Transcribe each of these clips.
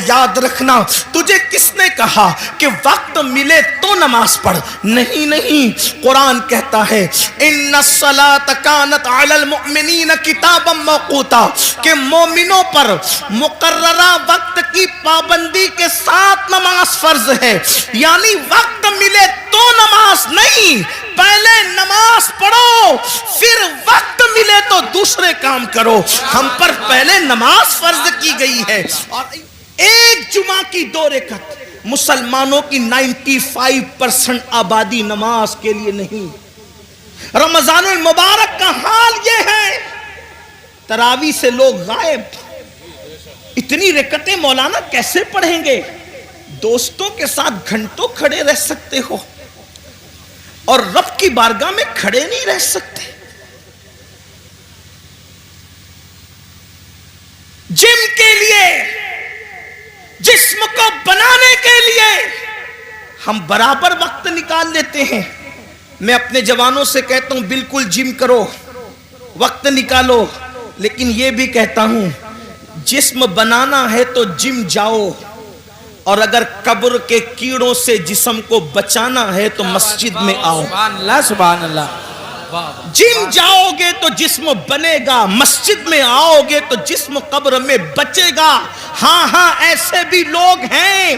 یاد رکھنا تجھے کس نے کہا کہ وقت ملے تو نماز پڑھ؟ نہیں نہیں، قرآن کہتا ہے ان الصلاۃ کانت علی المؤمنین کتابا موقوتا، کہ مومنوں پر مقررہ وقت کی پابندی کے ساتھ نماز فرض ہے. یعنی وقت ملے تو نماز نہیں، پہلے نماز پڑھو پھر وقت ملے تو دوسرے کام کرو. ہم پر پہلے نماز فرض کی گئی ہے. اور ایک جمعہ کی 2 رکعت، مسلمانوں کی 95% آبادی نماز کے لیے نہیں. رمضان المبارک کا حال یہ ہے، تراویح سے لوگ غائب. اتنی رکعتیں مولانا کیسے پڑھیں گے؟ دوستوں کے ساتھ گھنٹوں کھڑے رہ سکتے ہو اور رب کی بارگاہ میں کھڑے نہیں رہ سکتے. جم کے لیے، جسم کو بنانے کے لیے ہم برابر وقت نکال لیتے ہیں. میں اپنے جوانوں سے کہتا ہوں بالکل جم کرو، وقت نکالو، لیکن یہ بھی کہتا ہوں جسم بنانا ہے تو جم جاؤ، اور اگر قبر کے کیڑوں سے جسم کو بچانا ہے تو مسجد میں آؤ. سبحان اللہ سبحان اللہ. جم جاؤ گے تو جسم بنے گا، مسجد میں آؤ گے تو جسم قبر میں بچے گا. ہاں ہاں، ایسے بھی لوگ ہیں،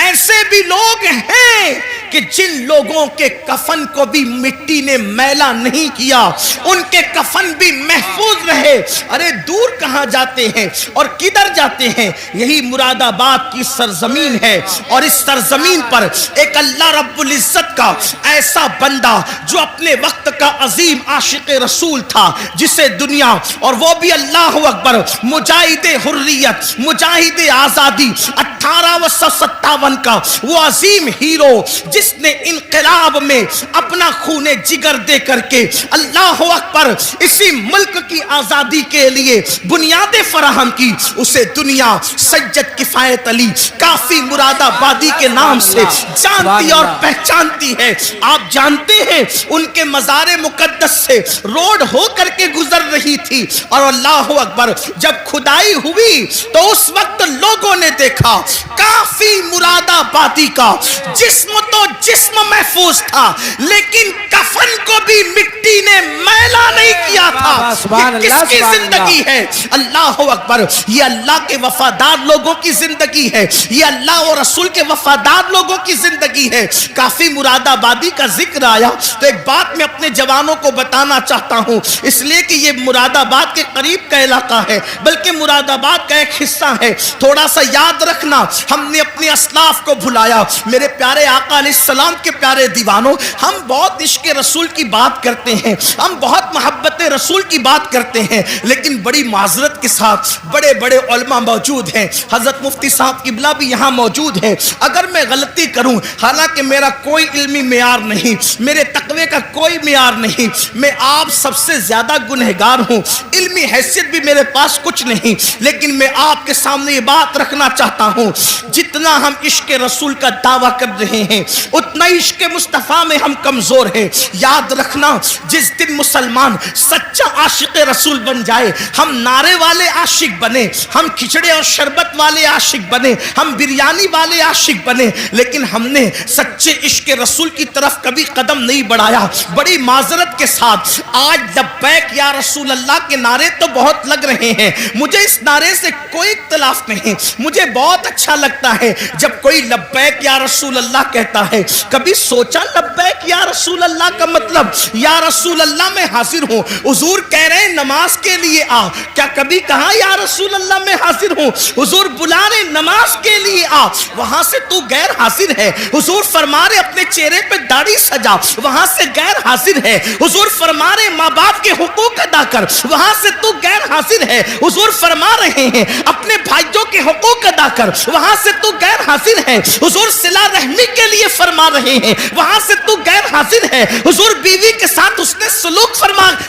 ایسے بھی لوگ ہیں کہ جن لوگوں کے کفن کو بھی مٹی نے میلا نہیں کیا، ان کے کفن بھی محفوظ رہے. ارے دور کہاں جاتے ہیں اور کدھر جاتے ہیں؟ یہی مراد آباد کی سرزمین ہے، اور اس سرزمین پر ایک اللہ رب العزت کا ایسا بندہ جو اپنے وقت کا عظیم عاشق رسول تھا، جسے دنیا، اور وہ بھی اللہ اکبر، مجاہد حریت، مجاہد آزادی، 1857 کا وہ عظیم ہیرو جس نے انقلاب میں اپنا خون جگر دے کر کے اللہ اکبر اسی ملک کی آزادی کے لیے بنیادیں فراہم کی، اسے دنیا سید کفایت علی کافی مراد آبادی کے نام سے جانتی اور پہچانتی ہے. آپ جانتے ہیں ان کے مزار مقدس سے روڈ ہو کر کے گزر رہی تھی، اور اللہ اکبر جب کھدائی ہوئی تو اس وقت لوگوں نے دیکھا کافی مراد آبادی کا جسم تو جسم محفوظ تھا، لیکن کفن کو بھی مٹی نے میلا نہیں کیا تھا. یہ کس کی زندگی ہے؟ اللہ اکبر، یہ اللہ کے وفادار لوگوں کی زندگی ہے، یہ اللہ اور رسول کے وفادار لوگوں کی زندگی ہے. کافی مراد آبادی کا ذکر آیا تو ایک بات میں اپنے جوانوں کو بتانا چاہتا ہوں، اس لیے کہ یہ مراد آباد کے قریب کا علاقہ ہے، بلکہ مراد آباد کا ایک حصہ ہے. تھوڑا سا یاد رکھنا، ہم نے اپنے اسلاف کو بھلایا. میرے پیارے آقا علیہ السلام کے پیارے دیوانوں، ہم بہت عشق رسول کی بات کرتے ہیں، ہم بہت محبت رسول کی بات کرتے ہیں، لیکن بڑی معذرت کے ساتھ بڑے بڑے علماء موجود ہیں. حضرت مفتی صاحب قبلہ بھی یہاں موجود ہیں. اگر میں غلطی کروں، حالانکہ میرا کوئی علمی معیار نہیں، میرے تقوی کا کوئی معیار نہیں، میں آپ سب سے زیادہ گنہگار ہوں، علمی حیثیت بھی میرے پاس کچھ نہیں، لیکن میں آپ کے سامنے یہ بات رکھنا چاہتا ہوں، جتنا ہم عشق رسول کا دعویٰ کر رہے ہیں اتنا عشق مصطفیٰ میں ہم کمزور ہیں. یاد رکھنا، جس دن مسلمان سچا عاشق رسول بن جائے، ہم نعرے والے عاشق بنے، ہم کھچڑے اور شربت والے عاشق بنے، ہم بریانی والے عاشق بنے، لیکن ہم نے سچے عشق رسول کی طرف کبھی قدم نہیں بڑھایا. بڑی معذرت کے ساتھ آج لبیک یا رسول اللہ کے نعرے تو بہت لگ رہے ہیں، مجھے اس نعرے سے کوئی اختلاف نہیں، مجھے بہت اچھا لگتا ہے جب کوئی لبیک یا رسول اللہ کہتا ہے. کبھی سوچا لبیک یا رسول اللہ کا مطلب یا رسول اللہ میں حاضر ہوں؟ حضور کہہ رہے ہیں نماز کے لیے آ، کیا کبھی کہا یا رسول اللہ میں حاضر ہوں؟ حضور بلا رہے نماز کے لیے آ، وہاں سے تو غیر حاضر ہے. حضور فرما رہے اپنے چہرے پہ داڑھی سجا، وہاں سے غیر حاضر ہے. حضور فرما رہے ماں باپ کے حقوق ادا کر، وہاں سے تو غیر حاضر ہے. حضور فرما رہے ہیں اپنے بھائیوں کے حقوق ادا کر، وہاں سے تو غیر حاضر ہے. حضور صلہ رحمی کے لیے فرما رہے ہیں، وہاں سے تو غیر حاضر ہے. حضور بیوی کے ساتھ اس نے سلوک فرما